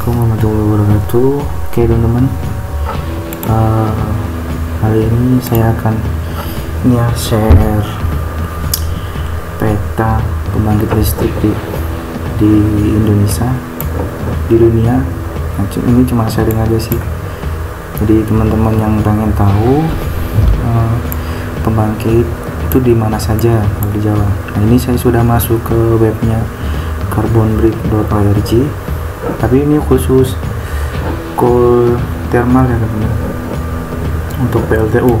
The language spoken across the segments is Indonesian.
Assalamualaikum warahmatullahi wabarakatuh. Oke teman-teman, hari ini saya akan share peta pembangkit listrik di Indonesia, di dunia. Ini cuma sharing aja sih, jadi teman-teman yang pengen tahu pembangkit itu di mana saja kalau di Jawa. Nah, ini saya sudah masuk ke webnya carbonbrick.org, tapi ini khusus coal thermal ya teman-teman, untuk PLTU.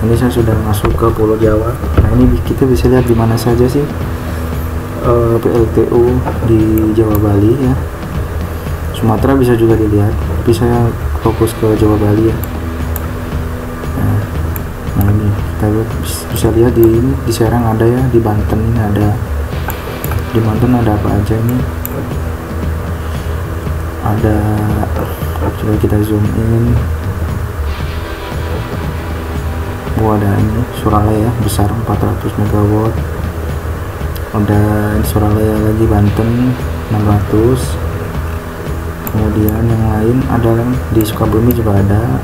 Ini saya sudah masuk ke Pulau Jawa. Nah, ini kita bisa lihat di mana saja sih PLTU di Jawa Bali ya. Sumatera bisa juga dilihat, tapi saya fokus ke Jawa Bali ya. Nah ini kita bisa lihat di Serang ada ya, di Banten ini ada, di Banten ada apa aja ini, ada, coba kita zoom in. Ada ini Suralaya besar 400 MW, ada Suralaya lagi Banten 600, kemudian yang lain ada di Sukabumi juga ada,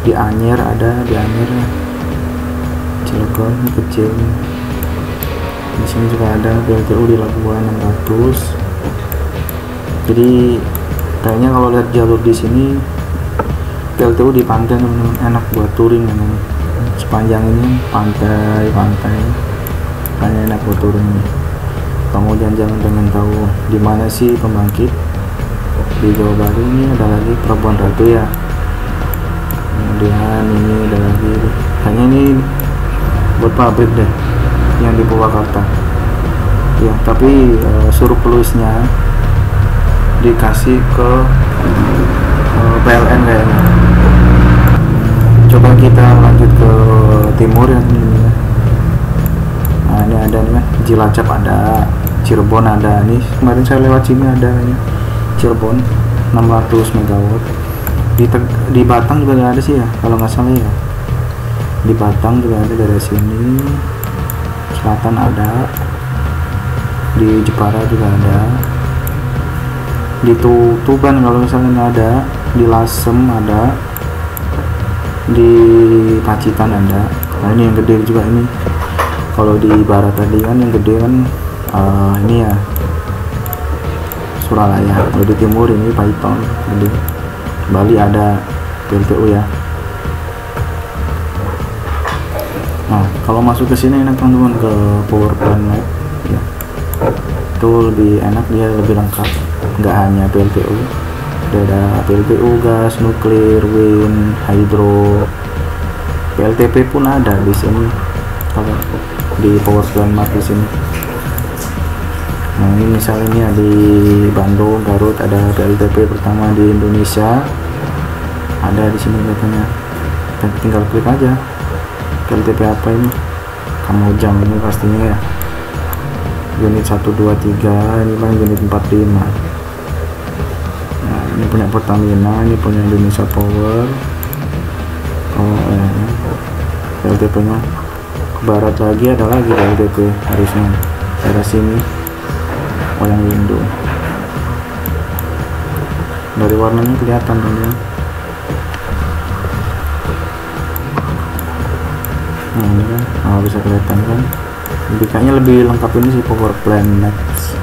di Anyer ada, di Anyer Cilegon kecil. Di sini juga ada PLTU di Labuan 600. Jadi kayaknya kalau lihat jalur di sini PLTU di pantai teman-teman, enak buat touring ya. Sepanjang ini pantai kayaknya enak buat touring. Kamu jangan pengen tahu di mana sih pembangkit di Jawa Bali, ini ada lagi Pelabuhan Ratu ya. Kemudian ini ada lagi, kayaknya ini buat pabrik deh yang di Purwakarta ya, tapi surplusnya dikasih ke PLN kayaknya. Coba kita lanjut ke timur ya teman-teman. Nah ini ada nih Cilacap ada, Cirebon ada. Nih kemarin saya lewat sini ada ya, Cirebon 600 MW. Di Batang juga ada sih ya kalau nggak salah ya. Di Batang juga ada dari sini, selatan ada, di Jepara juga ada, di Tuban kalau misalnya ada, di Lasem ada, di Pacitan ada. Nah ini yang gede juga ini. Kalau di barat tadi kan yang gede kan ini ya Suralaya. Kalau di timur ini Paiton gede. Bali ada PLTU ya. Nah kalau masuk ke sini enak teman-teman, ke power plant ya, itu lebih enak, dia lebih lengkap, nggak hanya PLTU, ada PLTU gas, nuklir, wind, hydro, PLTP pun ada di sini kalau di power plant di sini. Nah ini misalnya ini di Bandung, Garut ada PLTP pertama di Indonesia, ada di sini katanya. Tinggal klik aja PLTP apa ini, Kamojang ini pastinya ya, unit 1, 2, 3, ini kan unit 4, 5. Nah ini punya Pertamina, ini punya Indonesia Power. PLTP nya ke barat lagi ada lagi PLTP harusnya daerah sini, Wayang Windu. Dari warnanya kelihatan teman-teman. Nah ini kan bisa kelihatan kan, kayaknya lebih lengkap ini sih power plant next.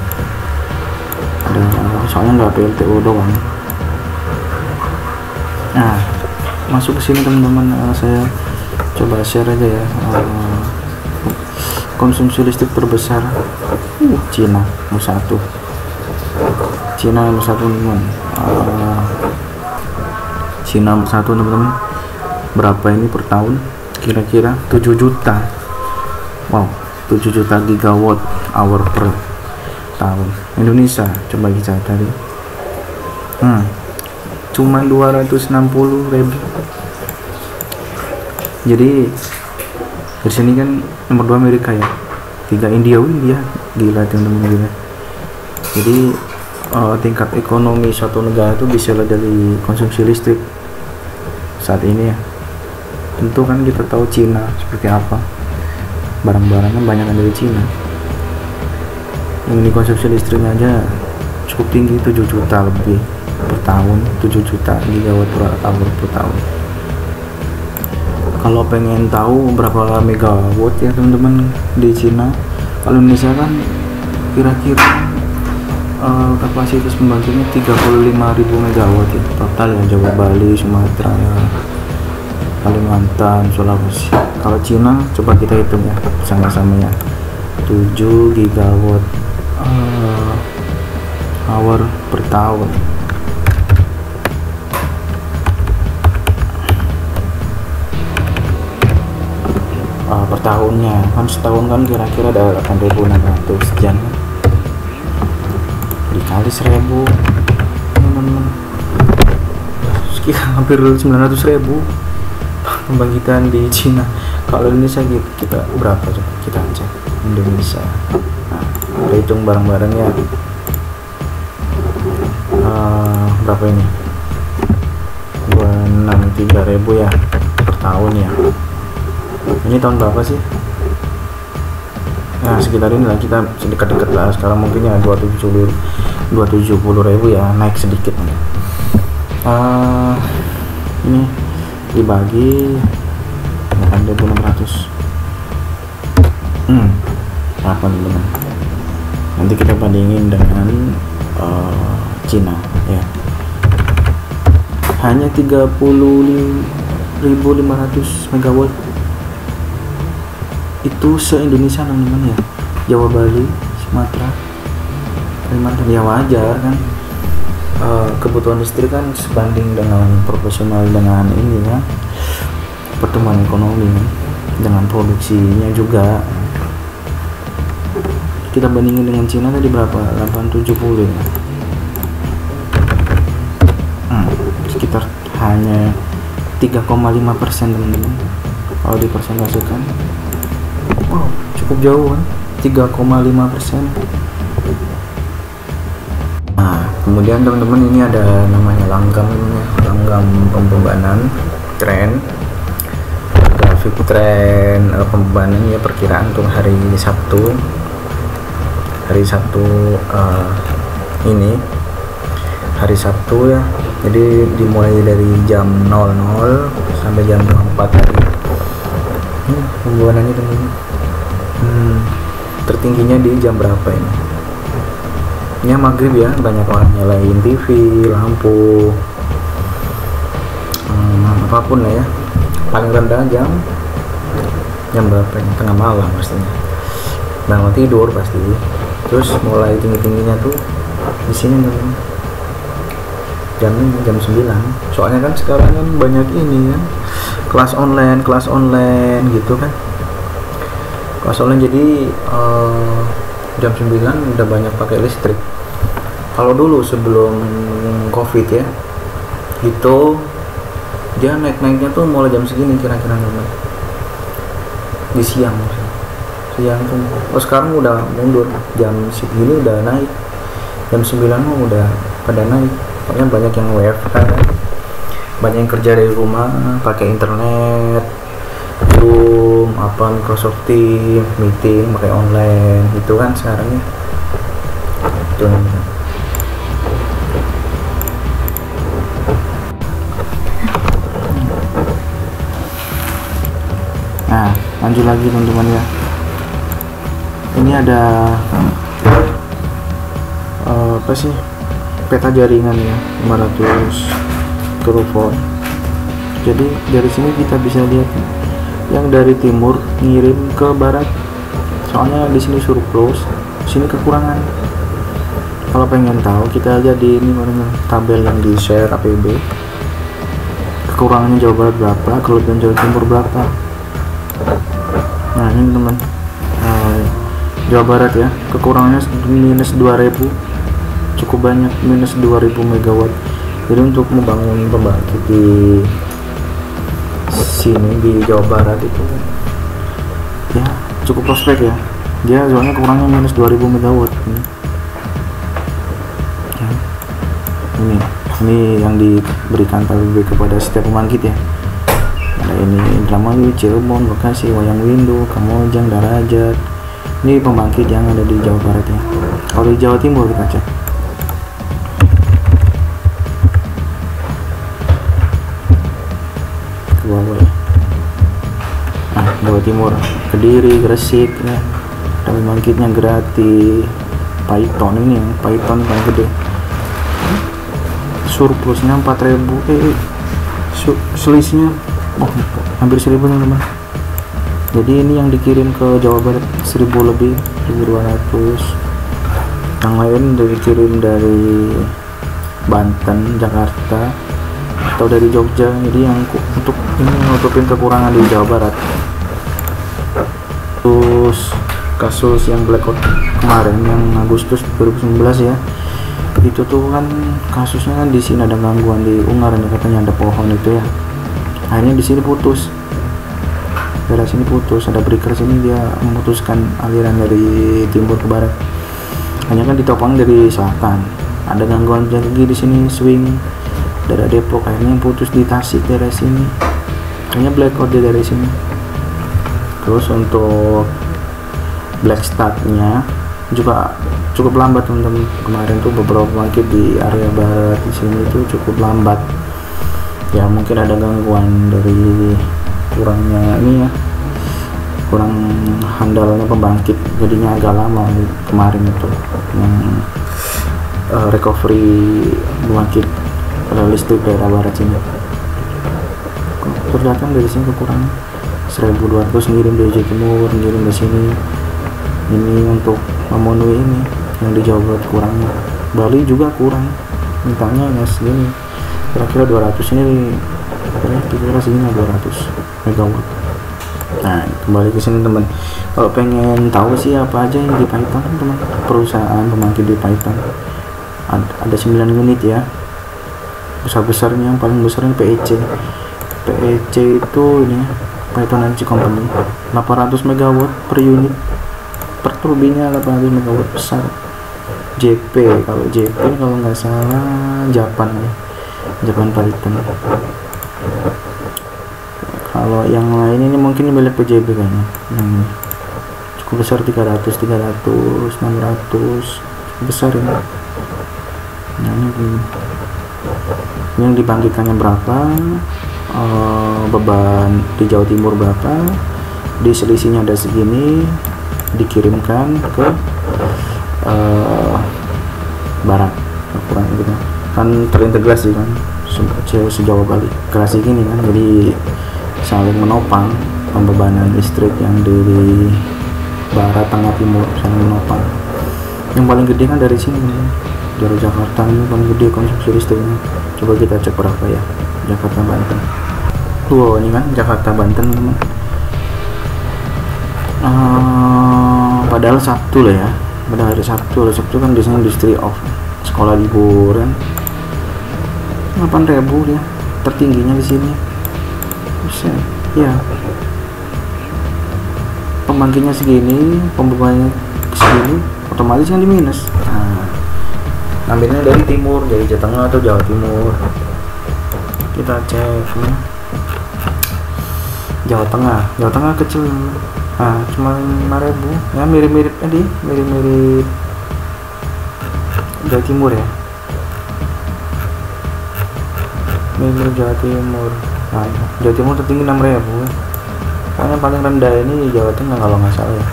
Ada soalnya nggak PLTU doang. Nah masuk ke sini teman-teman, saya coba share aja ya. Konsumsi listrik terbesar Cina nomor 1. Cina nomor 1 teman-teman. Cina nomor 1 teman-teman. Berapa ini per tahun? Kira-kira 7 juta. Wow, 7 juta gigawatt hour per tahun. Indonesia coba kita tadi cuma 260.000. Jadi di sini kan nomor 2 Amerika ya, 3 India, gila teman-teman gila. Jadi tingkat ekonomi suatu negara itu bisa dari konsumsi listrik saat ini ya. Tentu kan kita tahu Cina seperti apa, barang-barang kan banyak dari Cina. Yang dikonsumsi listriknya aja cukup tinggi, 7 juta lebih per tahun, 7 juta gigawatt per tahun. Kalau pengen tahu berapa megawatt ya teman-teman di Cina, kalau Indonesia kan kira-kira kapasitas pembangkitnya 35.000 megawatt ya total ya, Jawa, Bali, Sumatera ya, Kalimantan, Sulawesi. Kalau Cina coba kita hitung ya sama-sama ya, 7 gigawatt hour per tahun. Per tahunnya kan, setahun kan kira-kira ada 8.600 sekian, dikali 1.000 teman-teman, sekitar hampir 900.000 pembangkitan di Cina. Kalau Indonesia kita berapa, coba kita cek Indonesia. Nah, kita hitung bareng-bareng ya. Berapa ini? 263.000 ya per tahun ya. Ini tahun berapa sih? Nah, sekitar ini lah, kita dekat-dekat lah. Sekarang mungkin ya 270.000 ya, naik sedikit. Ini dibagi 8.600. Apa teman-teman? Nanti kita bandingin dengan Cina ya. Hanya 30.500 megawatt itu se-Indonesia teman-teman ya. Jawa, Bali, Sumatera, Kalimantan ya wajar kan. Kebutuhan listrik kan sebanding dengan proporsional dengan ini ya, pertumbuhan ekonomi dengan produksinya juga. Kita bandingin dengan Cina tadi berapa? 870 ya. Sekitar hanya 3,5% teman-teman kalau dipersentasikan. Wow, cukup jauh kan, 3,5%. Nah, kemudian teman-teman ini ada namanya langgam pembebanan tren, grafik tren pembebanan ya, perkiraan untuk hari Sabtu ini hari Sabtu ya. Jadi dimulai dari jam 00 sampai jam 24 hari. Pembebanannya teman-teman. Tertingginya di jam berapa ini? Ya maghrib ya, banyak orang nyalain TV, lampu, apapun lah ya. Paling rendah jam berapa ini? Tengah malam pastinya. Bangun tidur pasti. Terus mulai tingginya tuh di sini teman-teman. Jam 9. Soalnya kan sekarang kan banyak ini kan, kelas online gitu kan. Kelas online jadi jam 9 udah banyak pakai listrik. Kalau dulu sebelum Covid ya, itu dia naiknya tuh mulai jam segini kira-kira di siang tuh. Oh, sekarang udah mundur, jam segini udah naik, jam 9 udah pada naik. Pokoknya banyak yang WFH kan, banyak yang kerja dari rumah pakai internet, Zoom, Microsoft Teams, meeting pakai online itu kan sekarang ya. Itu namanya. Nah, lanjut lagi teman-teman ya. Ini ada apa sih? Peta jaringan ya, 500 kilovolt. Jadi dari sini kita bisa lihat yang dari timur ngirim ke barat. Soalnya di sini surplus, sini kekurangan. Kalau pengen tahu, kita aja di ini tabel yang di share APB. Kekurangannya Jawa Barat berapa, kelebihan Jawa Timur berapa. Nah ini teman, Jawa Barat ya, kekurangannya minus 2.000, cukup banyak, minus 2.000 megawatt. Jadi untuk membangun pembangkit di sini di Jawa Barat itu ya cukup prospek ya. Dia soalnya kurangnya minus 2.000 megawatt. Ini yang diberikan PBB kepada setiap pembangkit ya. Ada ini Indramayu, Cirebon, Bekasi, Wayang Windu, Kamojang, Darajat. Ini pembangkit yang ada di Jawa Barat ya. Kalau di Jawa Timur kita cek Jawa Timur, Kediri, Gresik ya. Dan pembangkitnya gratis. Python ini yang Python paling gede, surplusnya 4.000, selisihnya hampir 1.000 teman-teman. Jadi ini yang dikirim ke Jawa Barat 1.000 lebih, 1.200. Yang lain dikirim dari Banten, Jakarta, atau dari Jogja. Jadi yang untuk ini nutupin kekurangan di Jawa Barat. Terus kasus yang blackout kemarin yang Agustus 2019 ya, itu tuh kan kasusnya kan di sini ada gangguan di Ungaran ya, katanya ada pohon itu ya, akhirnya di sini putus, daerah sini putus, ada breaker sini dia memutuskan aliran dari timur ke barat, hanya kan ditopang dari selatan, ada gangguan lagi di sini swing daerah Depok, akhirnya putus di Tasik daerah sini, hanya blackout di daerah sini. Terus untuk black startnya juga cukup lambat teman-teman. Kemarin tuh beberapa pembangkit di area barat di sini itu cukup lambat. Ya mungkin ada gangguan dari kurangnya ini ya, kurang handalnya pembangkit, jadinya agak lama kemarin itu yang recovery pembangkit listrik daerah barat sini. Terdatang dari sini kekurangan 1.200 ngirim dari Jawa Timur, ngirim ke sini. Ini untuk memenuhi ini yang di Jawa Barat kurangnya. Bali juga kurang, mintanya ya segini, kira-kira 200 ini, kira-kira segini 200 megawatt. Nah kembali ke sini teman, kalau pengen tahu sih apa aja yang di Python teman, perusahaan pembangkit di Python ada 9 unit ya, besar-besarnya yang paling besar ini PEC itu ini Python Energy Company 800 megawatt per unit, per turbinnya 800 megawatt besar. JP, kalau JP kalau nggak salah Japan ya, Japan Python. Kalau yang lain ini mungkin milik PJB kayaknya, yang cukup besar 300, 600, cukup besar ini. Nah ini yang dibangkitkannya berapa, beban di Jawa Timur berapa, di selisihnya ada segini, dikirimkan ke barat, kurang gitu kan, terintegrasi kan sejauh Bali integrasi gini kan, jadi saling menopang pembebanan listrik yang di barat, tengah, timur saling menopang. Yang paling gede kan dari sini, dari Jakarta ini paling gede konsumsi listriknya. Coba kita cek berapa ya, Jakarta Banten. Tuh ini kan Jakarta Banten teman. Padahal Sabtu lah ya, pada hari Sabtu kan biasanya industri off, sekolah liburan. 8.000 ya tertingginya di sini. Bisa ya, pembangkitnya segini, pembebannya segini, otomatis kan di minus. Nah, ambilnya dari timur, dari Jawa Tengah atau Jawa Timur. Kita cek ya. Jawa Tengah kecil. Nah, cuma 5.000 ya, mirip-mirip tadi, mirip-mirip Jawa Timur ya, mirip Jawa Timur. Nah, Jawa Timur tertinggi 6.000, karena paling rendah ini Jawa Tengah kalau nggak salah ya.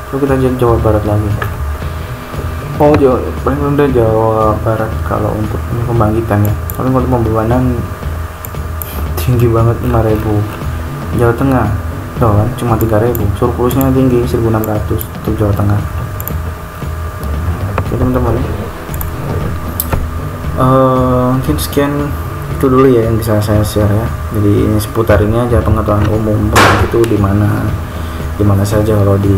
Lalu kita cek Jawa Barat lagi. Oh, paling rendah Jawa Barat kalau untuk pembangkitan ya, kalau untuk pembebanan tinggi banget 5.000. Jawa Tengah kan cuma 3.000, surplusnya tinggi 1.600 untuk Jawa Tengah. Oke teman-teman, mungkin sekian itu dulu ya yang bisa saya share ya. Jadi ini seputar ini aja, pengetahuan umum itu di mana saja kalau di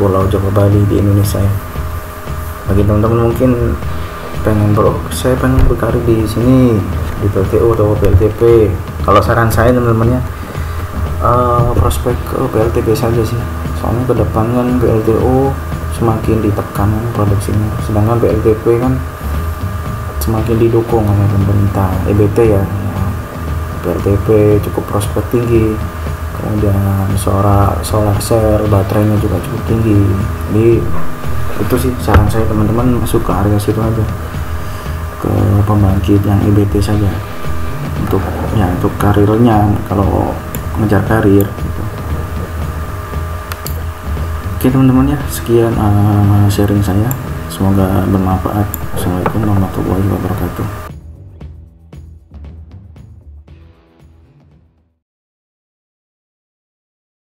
Pulau Jawa, Bali, di Indonesia ya. Bagi teman-teman mungkin saya pengen berkarir di sini, di PLTU atau PLTP. Kalau saran saya teman-teman ya, prospek ke PLTP saja sih, soalnya ke depan kan PLTU semakin ditekan produksinya, sedangkan PLTP kan semakin didukung oleh pemerintah, EBT ya. PLTP cukup prospek tinggi, kemudian solar cell, baterainya juga cukup tinggi. Jadi itu sih saran saya teman-teman, masuk ke area situ aja, ke pembangkit yang EBT saja untuk karirnya. Kalau ngejar karir gitu. Oke teman-teman ya, sekian sharing saya, semoga bermanfaat. Assalamualaikum warahmatullahi wabarakatuh.